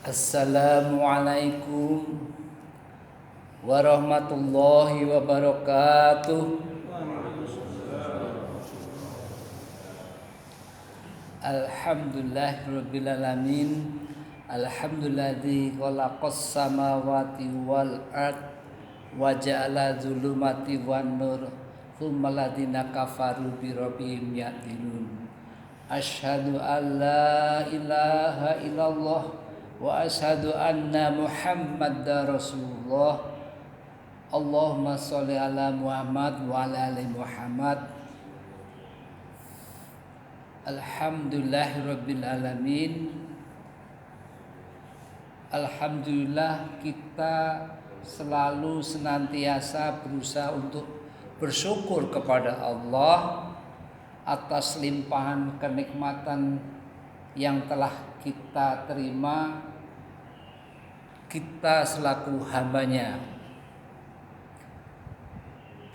Assalamualaikum warahmatullahi wabarakatuh. Alhamdulillahirabbil alamin. Alhamdulilladzi khalaqas samawati wal ard wa ja'ala dzulumati wan nur tsummal ladzina kafaru bi rabbihim ya'dilun. Asyhadu an la ilaha illallah wa asyhadu anna Muhammadar Rasulullah. Allahumma sholli ala Muhammad wa ala ali Muhammad. Alhamdulillahirabbil alamin. Alhamdulillah, kita selalu senantiasa berusaha untuk bersyukur kepada Allah atas limpahan kenikmatan yang telah kita terima, kita selaku hambanya.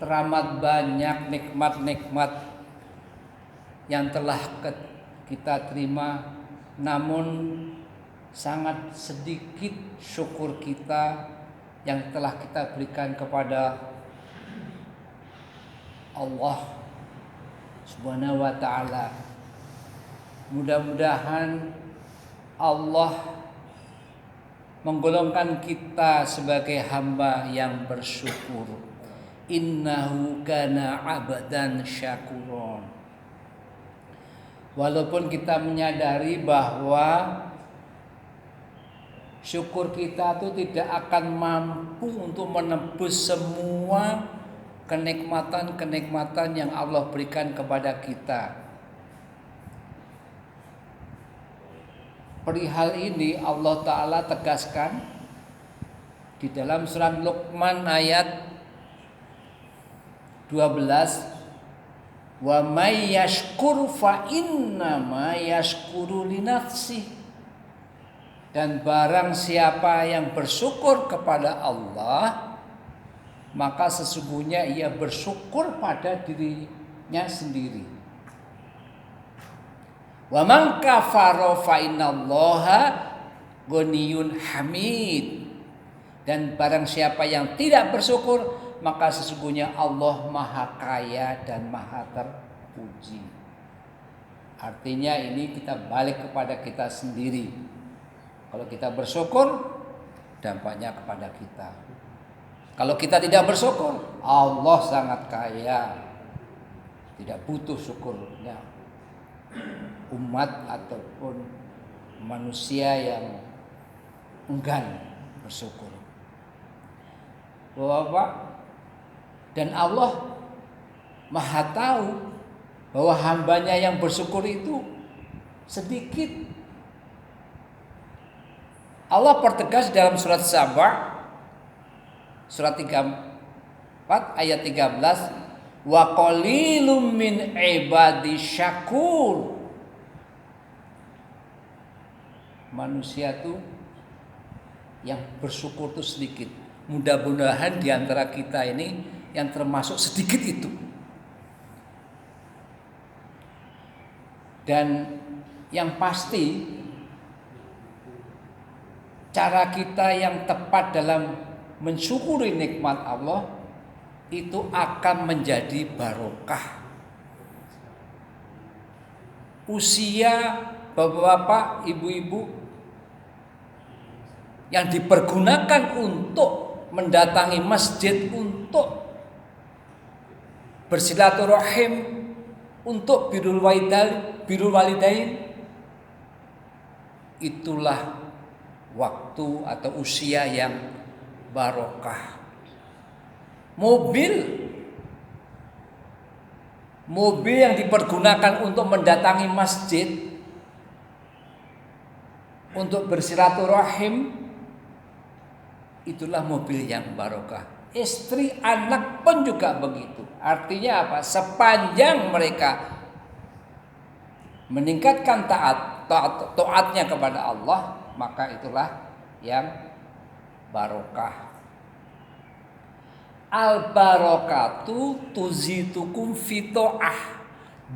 Teramat banyak nikmat-nikmat yang telah kita terima, namun sangat sedikit syukur kita yang telah kita berikan kepada Allah Subhanahu wa ta'ala. Mudah-mudahan Allah menggolongkan kita sebagai hamba yang bersyukur. Innahu kana 'abdan syakuron. Walaupun kita menyadari bahwa syukur kita itu tidak akan mampu untuk menebus semua kenikmatan-kenikmatan yang Allah berikan kepada kita. Perihal ini Allah Ta'ala tegaskan di dalam surat Luqman ayat 12, wa may yashkur fa innama yashkuru li nafsihi. Dan barang siapa yang bersyukur kepada Allah, maka sesungguhnya ia bersyukur pada dirinya sendiri. Wa man kafara fa innallaha ghaniyun hamid. Dan barang siapa yang tidak bersyukur, maka sesungguhnya Allah Maha Kaya dan Maha Terpuji. Artinya ini kita balik kepada kita sendiri. Kalau kita bersyukur, dampaknya kepada kita. Kalau kita tidak bersyukur, Allah sangat kaya, tidak butuh syukurnya umat ataupun manusia yang enggan bersyukur. Bapak, dan Allah Maha tahu bahwa hambanya yang bersyukur itu sedikit. Allah pertegas dalam surat Saba surat 34 ayat 13, wa qalilum min ibadi syakur. Manusia itu yang bersyukur itu sedikit. Mudah-mudahan di antara kita ini yang termasuk sedikit itu. Dan yang pasti cara kita yang tepat dalam mensyukuri nikmat Allah itu akan menjadi barokah. Usia bapak-bapak, ibu-ibu yang dipergunakan untuk mendatangi masjid, untuk bersilaturahim, untuk birrul walidain, itulah waktu atau usia yang barokah. Mobil yang dipergunakan untuk mendatangi masjid, untuk bersilaturahim, itulah mobil yang barokah. Istri, anak pun juga begitu. Artinya apa? Sepanjang mereka meningkatkan taatnya kepada Allah, maka itulah yang barokah. Al barokatu tuzitukum fitoah.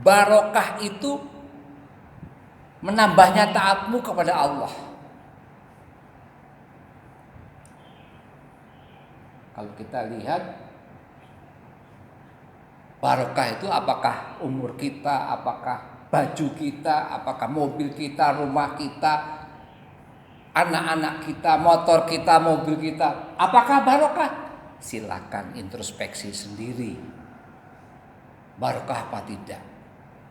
Barokah itu menambahnya taatmu kepada Allah. Kalau kita lihat barokah itu apakah umur kita, apakah baju kita, apakah mobil kita, rumah kita, anak-anak kita, motor kita, mobil kita, apakah barokah? Silakan introspeksi sendiri. Barokah apa tidak?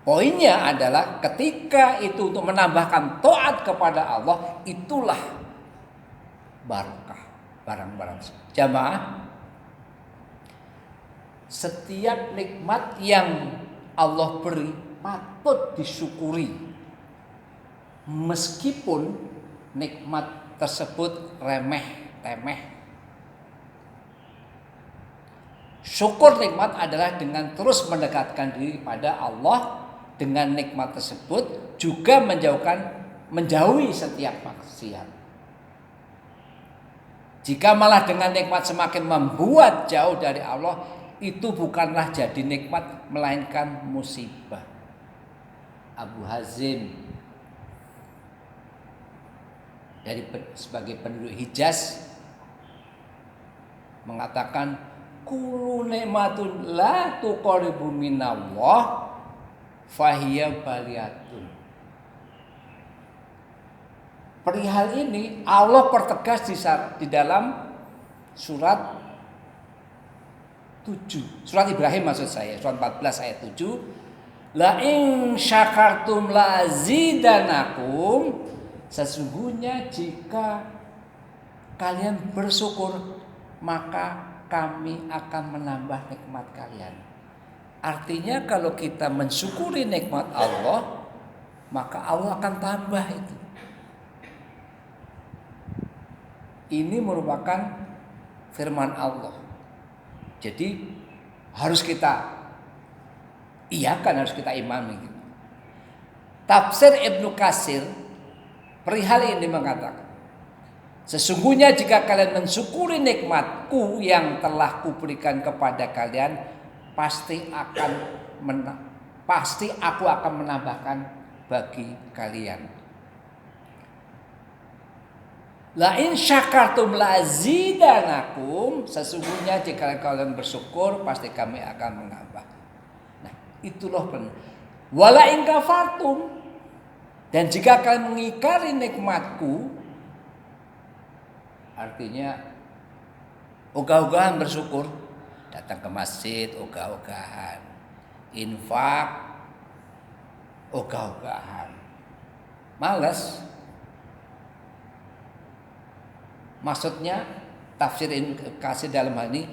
Poinnya adalah ketika itu untuk menambahkan taat kepada Allah, itulah barokah barang-barang. Jamaah, setiap nikmat yang Allah beri patut disyukuri, meskipun nikmat tersebut remeh-temeh. Syukur nikmat adalah dengan terus mendekatkan diri pada Allah dengan nikmat tersebut, juga menjauhi setiap maksiat. Jika malah dengan nikmat semakin membuat jauh dari Allah, itu bukanlah jadi nikmat melainkan musibah. Abu Hazim sebagai penduduk Hijaz mengatakan, kullu nikmatun la tuqaribu minallah fahiya baliyatun. Perihal ini Allah pertegas di dalam surat 7, surat Ibrahim maksud saya, surat 14 ayat 7. La in syakartum la zidanakum. Sesungguhnya jika kalian bersyukur, maka kami akan menambah nikmat kalian. Artinya kalau kita mensyukuri nikmat Allah, maka Allah akan tambah itu. Ini merupakan firman Allah. Jadi harus kita iakan, harus kita imani. Tafsir Ibnu Katsir perihal ini mengatakan, sesungguhnya jika kalian mensyukuri nikmatku yang telah kuberikan kepada kalian, pasti aku akan menambahkan bagi kalian. La in syakartum la zidanakum. Sesungguhnya jika kalian bersyukur, pasti kami akan menambah. Nah, itulah benar. Wala in kafartum. Dan jika kalian mengingkari nikmatku, artinya ogah-ogahan bersyukur, datang ke masjid ogah-ogahan, infak ogah-ogahan, malas. Maksudnya tafsir kasih dalam hal ini,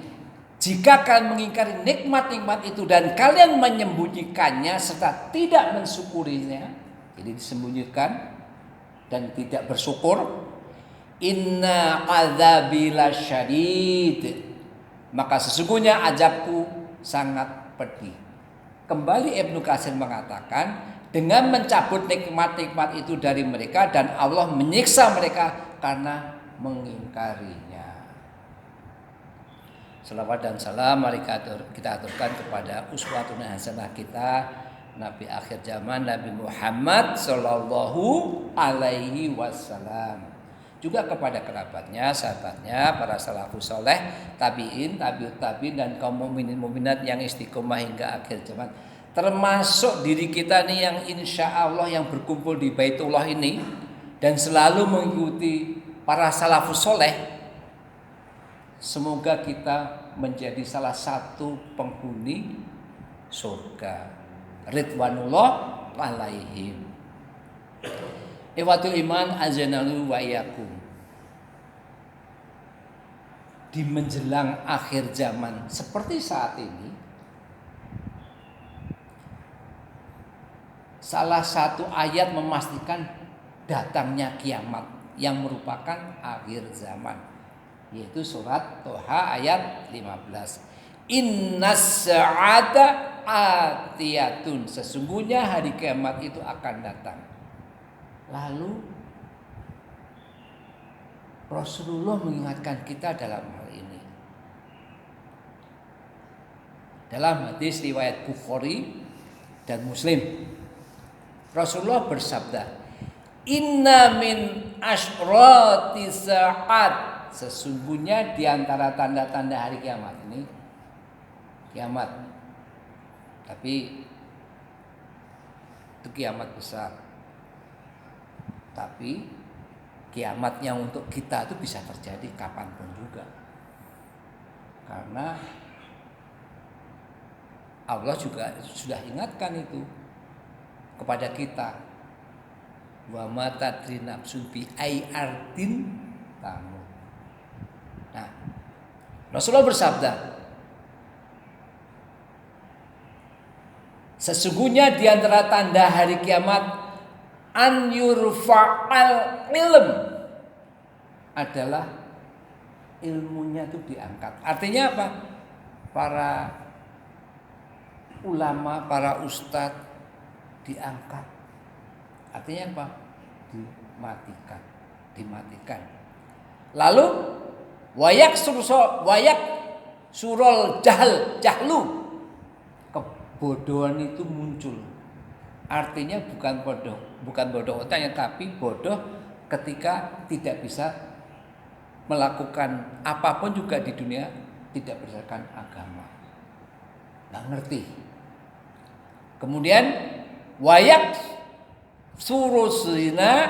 jika kalian mengingkari nikmat-nikmat itu dan kalian menyembunyikannya serta tidak mensyukurinya, jadi disembunyikan dan tidak bersyukur, inna adzabi lasyadid, maka sesungguhnya azabku sangat pedih. Kembali Ibnu Katsir mengatakan, dengan mencabut nikmat-nikmat itu dari mereka dan Allah menyiksa mereka karena mengingkarinya. Selawat dan salam mari kita aturkan kepada uswatun hasanah kita, Nabi akhir zaman, Nabi Muhammad sallallahu alaihi wasallam. Juga kepada kerabatnya, sahabatnya, para salafus saleh, tabi'in, tabi'ut tabi'in, dan kaum mukminin mukminat yang istiqomah hingga akhir zaman. Termasuk diri kita nih yang insya Allah yang berkumpul di Baitullah ini dan selalu mengikuti para salafus soleh, semoga kita menjadi salah satu penghuni surga ridwanullah alaihim. Iwatul iman azanalu wa iyakum. Di menjelang akhir zaman seperti saat ini, salah satu ayat memastikan datangnya kiamat yang merupakan akhir zaman, yaitu surat Toha ayat 15. Innas sa'ata atiyatun. Sesungguhnya hari kiamat itu akan datang. Lalu Rasulullah mengingatkan kita dalam hal ini. Dalam hadis riwayat Bukhari dan Muslim, Rasulullah bersabda, inna min asyrati sa'at. Sesungguhnya di antara tanda-tanda hari kiamat ini kiamat. Tapi itu kiamat besar. Tapi kiamatnya untuk kita itu bisa terjadi kapanpun juga. Karena Allah juga sudah ingatkan itu kepada kita. Wa ma tadri nafsun bi ai ardin tamu. Nah, Rasulullah bersabda, sesungguhnya di antara tanda hari kiamat an yurfa'al ilm adalah ilmunya itu diangkat. Artinya apa? Para ulama, para ustadz diangkat. Artinya apa? Dimatikan. Lalu wayak surol jahlu, kebodohan itu muncul. Artinya bukan bodoh otaknya, tapi bodoh ketika tidak bisa melakukan apapun juga di dunia tidak berdasarkan agama, nggak ngerti. Kemudian wayak suruzina,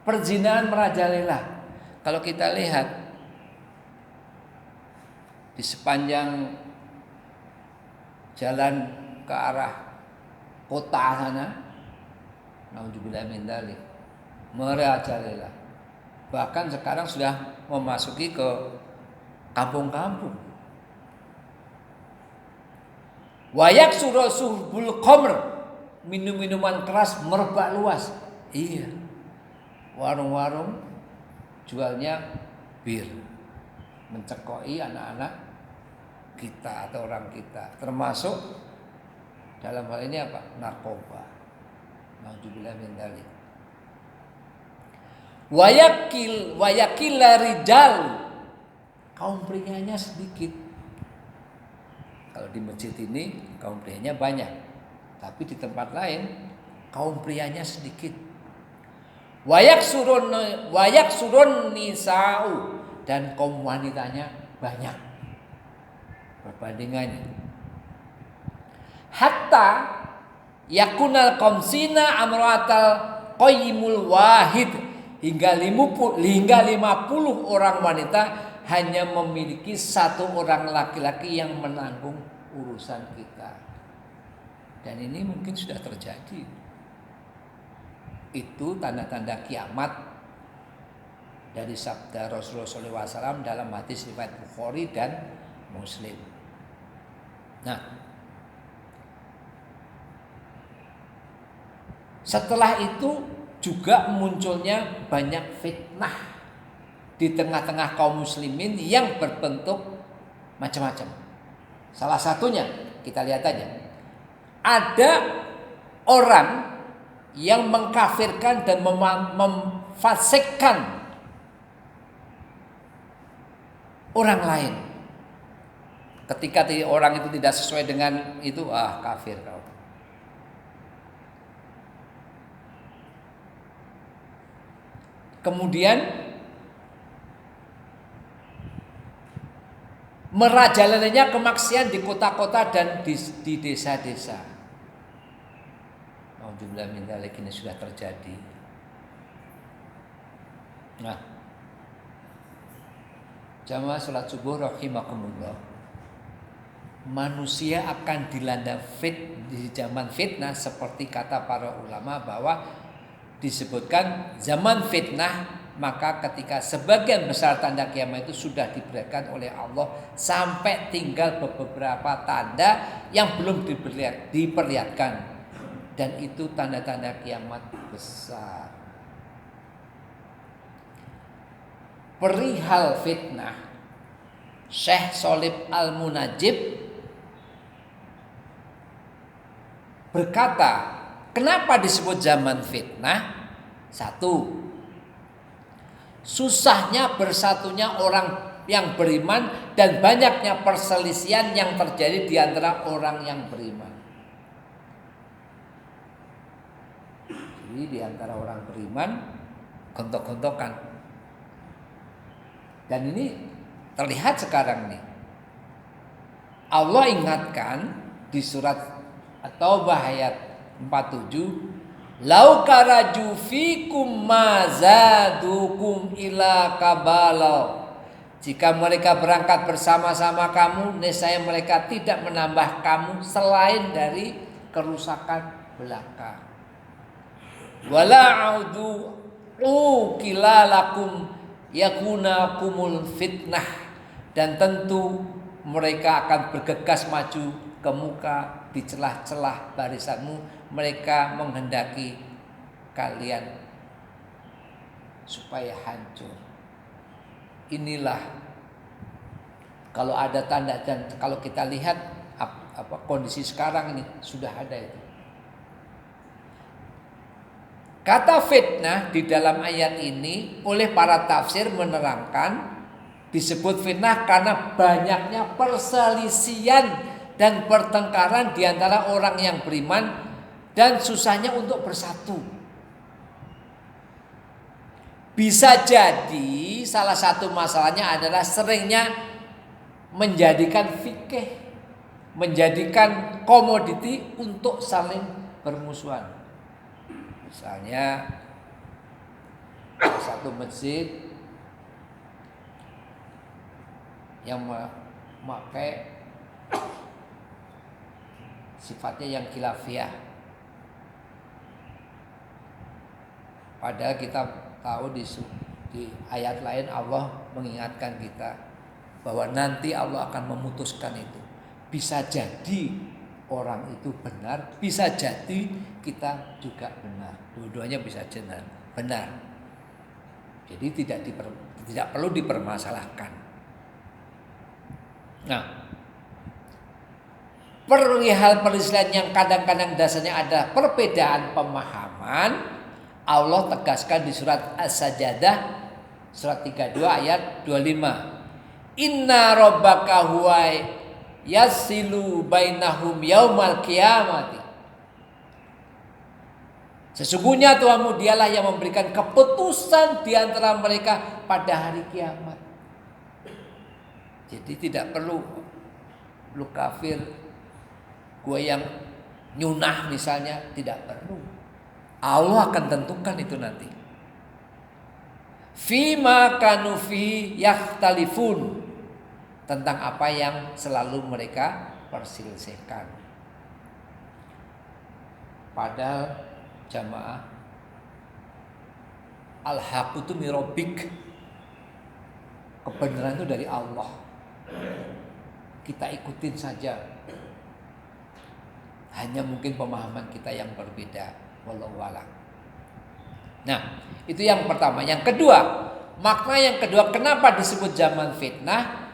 perzinahan merajalela. Kalau kita lihat di sepanjang jalan ke arah kota sana, naudzubillah min dzalik, merajalela. Bahkan sekarang sudah memasuki ke kampung-kampung. Wayak surbul khamr, minum-minuman keras merebak luas. Iya. Warung-warung jualnya bir, mencekoi anak-anak kita atau orang kita, termasuk dalam hal ini apa? Narkoba. Naudzubillah min dzalik. Wayakil rijal, kaum prianya sedikit. Kalau di masjid ini kaum prianya banyak, tapi di tempat lain kaum prianya sedikit. Wayak surun nisa'u, dan kaum wanitanya banyak perbandingannya. Hatta yakunal qamsina amratal qayyimul wahid, hingga 50 orang wanita hanya memiliki satu orang laki-laki yang menanggung urusan kita. Dan ini mungkin sudah terjadi. Itu tanda-tanda kiamat dari sabda Rasulullah SAW dalam hadis riwayat Bukhari dan Muslim. Nah, setelah itu juga munculnya banyak fitnah di tengah-tengah kaum muslimin yang berbentuk macam-macam. Salah satunya kita lihat aja. Ada orang yang mengkafirkan dan memfasikkan orang lain. Ketika orang itu tidak sesuai dengan itu, kafir kau. Kemudian merajalelanya kemaksiatan di kota-kota dan di desa-desa. Alhamdulillah min dzalik, ini sudah terjadi. Nah, jamaah salat subuh rahimakumullah. Manusia akan dilanda di zaman fitnah, seperti kata para ulama bahwa disebutkan zaman fitnah, maka ketika sebagian besar tanda kiamat itu sudah diberikan oleh Allah, sampai tinggal beberapa tanda yang belum diperlihatkan, dan itu tanda-tanda kiamat besar. Perihal fitnah, Syekh Sholih Al-Munajjib berkata, kenapa disebut zaman fitnah? Satu, susahnya bersatunya orang yang beriman dan banyaknya perselisihan yang terjadi di antara orang yang beriman. Jadi di antara orang beriman gontok-gontokan. Dan ini terlihat sekarang nih. Allah ingatkan di surat At-Taubah ayat 47, "Lau karaju fikum mazadukum ila kabalau." Jika mereka berangkat bersama-sama kamu, nescaya mereka tidak menambah kamu selain dari kerusakan belaka. Wala audu kilalakum yakunakumul fitnah, dan tentu mereka akan bergegas maju ke muka di celah-celah barisanmu. Mereka menghendaki kalian supaya hancur. Inilah kalau ada tanda, dan kalau kita lihat apa kondisi sekarang ini sudah ada itu. Kata fitnah di dalam ayat ini oleh para tafsir menerangkan disebut fitnah karena banyaknya perselisihan dan pertengkaran di antara orang yang beriman dan susahnya untuk bersatu. Bisa jadi salah satu masalahnya adalah seringnya menjadikan fikih, menjadikan komoditi untuk saling bermusuhan. Misalnya satu masjid yang memakai sifatnya yang khilafiyah, padahal kita tahu di ayat lain Allah mengingatkan kita bahwa nanti Allah akan memutuskan itu. Bisa jadi orang itu benar, bisa jadi kita juga benar. Dua-duanya bisa benar. Jadi tidak perlu dipermasalahkan. Nah, perihal perselisihan yang kadang-kadang dasarnya ada perbedaan pemahaman, Allah tegaskan di surat As-Sajdah surat 32 ayat 25. Inna rabbaka huwa yasilu bainahum yaumal qiyamati. Sesungguhnya Tuhanmu dialah yang memberikan keputusan di antara mereka pada hari kiamat. Jadi tidak perlu lu kafir, gue yang nyunah misalnya, tidak perlu. Allah akan tentukan itu nanti. Fima kanu fi yakhtalifun, tentang apa yang selalu mereka perselisihkan. Padahal jamaah, al-haqqu itu mirabbik, kebenaran itu dari Allah. Kita ikutin saja. Hanya mungkin pemahaman kita yang berbeda. Wallahu a'lam. Nah, itu yang pertama. Yang kedua, makna yang kedua kenapa disebut zaman fitnah?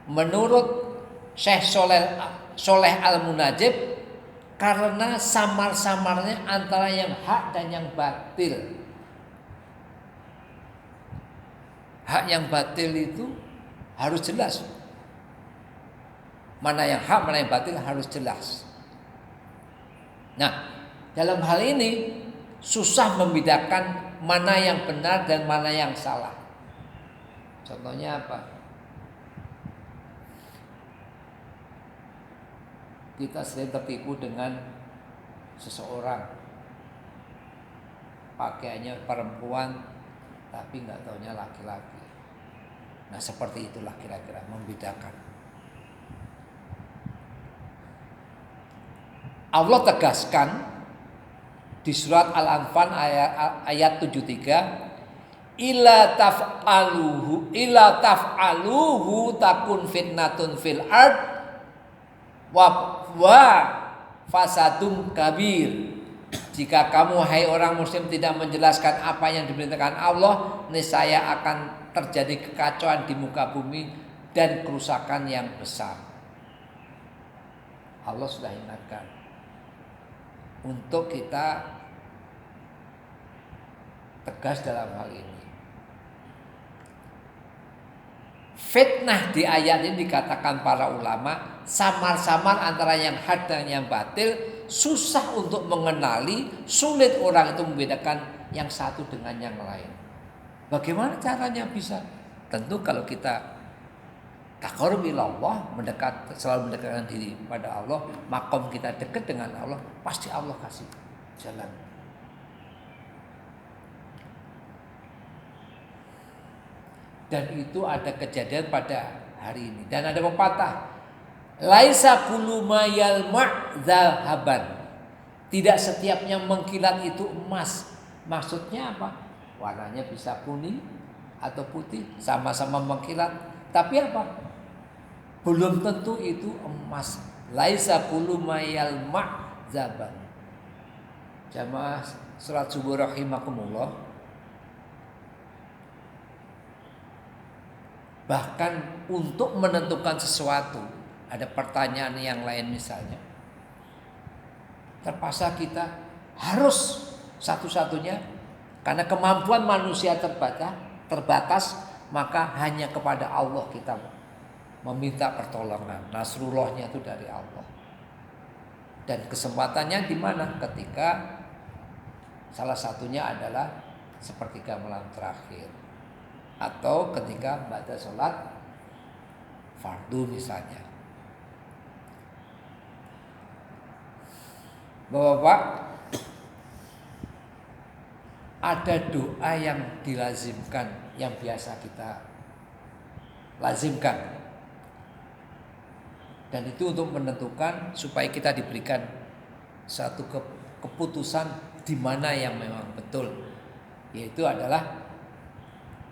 Menurut Syekh Soleh Al-Munajib, karena samar-samarnya antara yang hak dan yang batil. Hak yang batil itu harus jelas. Mana yang hak, mana yang batil harus jelas. Nah, dalam hal ini susah membedakan mana yang benar dan mana yang salah. Contohnya apa? Kita sering tertipu dengan seseorang, pakaiannya perempuan tapi nggak taunya laki-laki. Nah, seperti itulah kira-kira membedakan. Allah tegaskan di surat Al-Anfal ayat 73, ila taf'aluhu takun fitnatun fil ard wa fasadum kabir. Jika kamu hai orang muslim tidak menjelaskan apa yang diperintahkan Allah, niscaya akan terjadi kekacauan di muka bumi dan kerusakan yang besar. Allah sudah ingatkan untuk kita tegas dalam hal ini. Fitnah di ayat ini dikatakan para ulama samar-samar antara yang hak dan yang batil, susah untuk mengenali, sulit orang itu membedakan yang satu dengan yang lain. Bagaimana caranya bisa? Tentu kalau kita taqarrub ilallah, selalu mendekatkan diri pada Allah, makom kita dekat dengan Allah, pasti Allah kasih jalan. Dan itu ada kejadian pada hari ini. Dan ada pepatah, laisa kullu ma yalma' dzahaban. Tidak setiap yang mengkilat itu emas. Maksudnya apa? Warnanya bisa kuning atau putih, sama-sama mengkilat. Tapi apa? Belum tentu itu emas. Laisa kullu ma yalma' dzahaban. Jamaah salat subuh rahimakumullah. Bahkan untuk menentukan sesuatu, ada pertanyaan yang lain misalnya, terpaksa kita harus satu-satunya, karena kemampuan manusia terbatas, maka hanya kepada Allah kita meminta pertolongan. Nasrullahnya itu dari Allah. Dan kesempatannya di mana? Ketika salah satunya adalah sepertiga malam terakhir, atau ketika baca sholat fardu misalnya. Bapak-bapak, ada doa yang dilazimkan, yang biasa kita lazimkan, dan itu untuk menentukan supaya kita diberikan satu keputusan di mana yang memang betul, yaitu adalah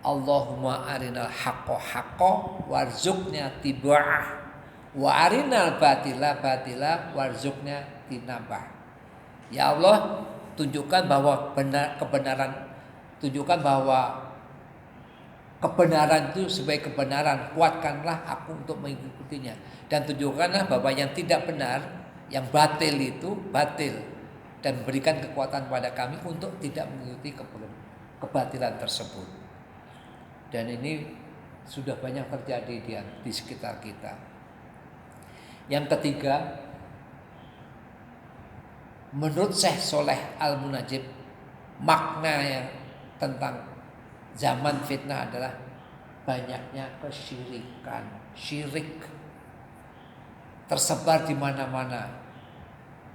Allahumma arinal haqqo haqqo warzuqna tiba'ah wa arinal batila batila warzuqna tinabah. Ya Allah, tunjukkan bahwa kebenaran itu sebagai kebenaran, kuatkanlah aku untuk mengikutinya, dan tunjukkanlah bahwa yang tidak benar, yang batil itu batil, dan berikan kekuatan pada kami untuk tidak mengikuti kebatilan tersebut. Dan ini sudah banyak terjadi di sekitar kita. Yang ketiga, menurut Syekh Sholeh Al-Munajib, makna yang tentang zaman fitnah adalah banyaknya kesyirikan, syirik tersebar di mana-mana.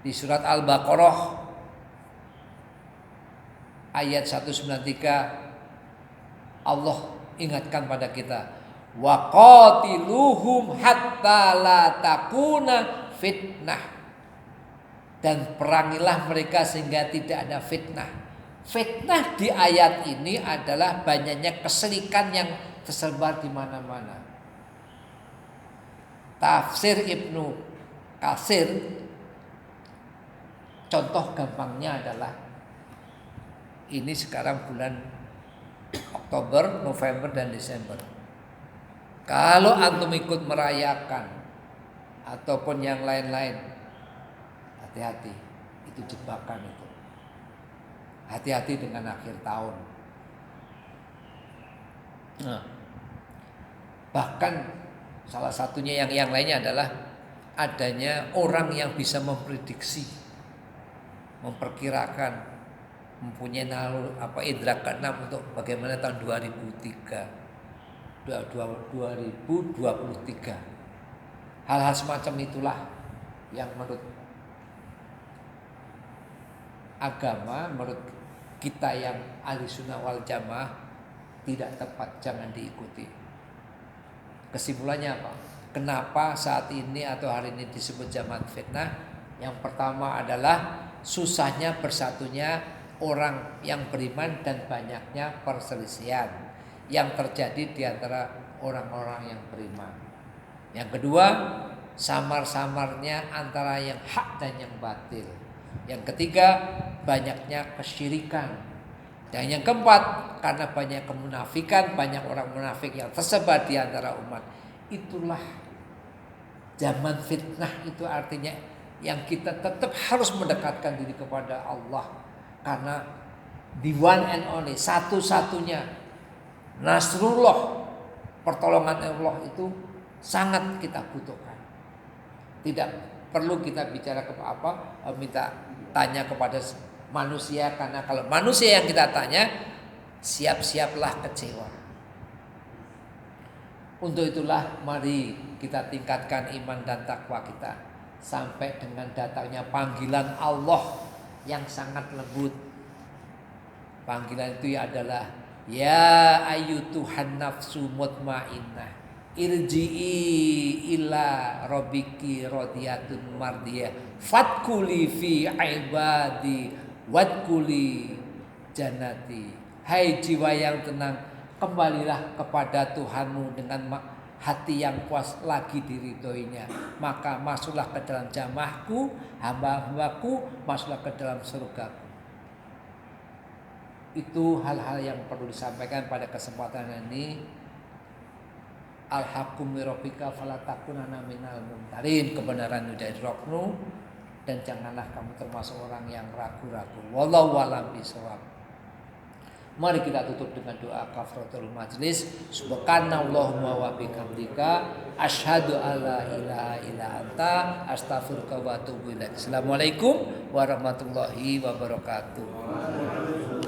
Di surat Al-Baqarah ayat 193 Allah ingatkan pada kita, wa qatiluhum hatta la takuna fitnah, dan perangilah mereka sehingga tidak ada fitnah. Fitnah di ayat ini adalah banyaknya kesyirikan yang tersebar di mana-mana. Tafsir Ibnu Katsir, contoh gampangnya adalah ini sekarang bulan Oktober, November, dan Desember. Kalau antum ikut merayakan ataupun yang lain-lain, hati-hati, itu jebakan itu. Hati-hati dengan akhir tahun. Nah, bahkan salah satunya yang lainnya adalah adanya orang yang bisa memprediksi, memperkirakan, mempunyai indra keenam untuk bagaimana tahun 2023. Hal-hal semacam itulah yang menurut agama, menurut kita yang ahli sunnah wal jamaah tidak tepat, jangan diikuti. Kesimpulannya apa? Kenapa saat ini atau hari ini disebut zaman fitnah? Yang pertama adalah susahnya bersatunya orang yang beriman dan banyaknya perselisihan yang terjadi di antara orang-orang yang beriman. Yang kedua, samar-samarnya antara yang hak dan yang batil. Yang ketiga, banyaknya kesyirikan. Dan yang keempat, karena banyak kemunafikan, banyak orang munafik yang tersebar di antara umat. Itulah zaman fitnah, itu artinya yang kita tetap harus mendekatkan diri kepada Allah. Karena the one and only, satu-satunya Nasrullah, pertolongan Allah itu sangat kita butuhkan. Tidak perlu kita bicara minta tanya kepada manusia, karena kalau manusia yang kita tanya, siap-siaplah kecewa. Untuk itulah mari kita tingkatkan iman dan takwa kita sampai dengan datangnya panggilan Allah yang sangat lembut. Panggilan itu adalah ya ayyuhan nafsu mutmainnah irji'i ila rabbiki radiyatun mardiyah fadkhuli fi ibadi wadkhuli jannati. Hai jiwa yang tenang, kembalilah kepada Tuhanmu dengan hati yang puas lagi diridhoinya, maka masuklah ke dalam jamahku, hamba-hambaku, masuklah ke dalam surgaku. Itu hal-hal yang perlu disampaikan pada kesempatan ini. Al-haqqu min rabbika fala takunanna minal mumtarin. Kebenaran dari Rabbmu dan janganlah kamu termasuk orang yang ragu-ragu. Wallahu a'lam bishawab. Mari kita tutup dengan doa kafaratul majlis. Subhanallahumma wa bihamdika asyhadu alla ilaha illa anta astaghfiruka wa atubu ilaik. Assalamualaikum warahmatullahi wabarakatuh.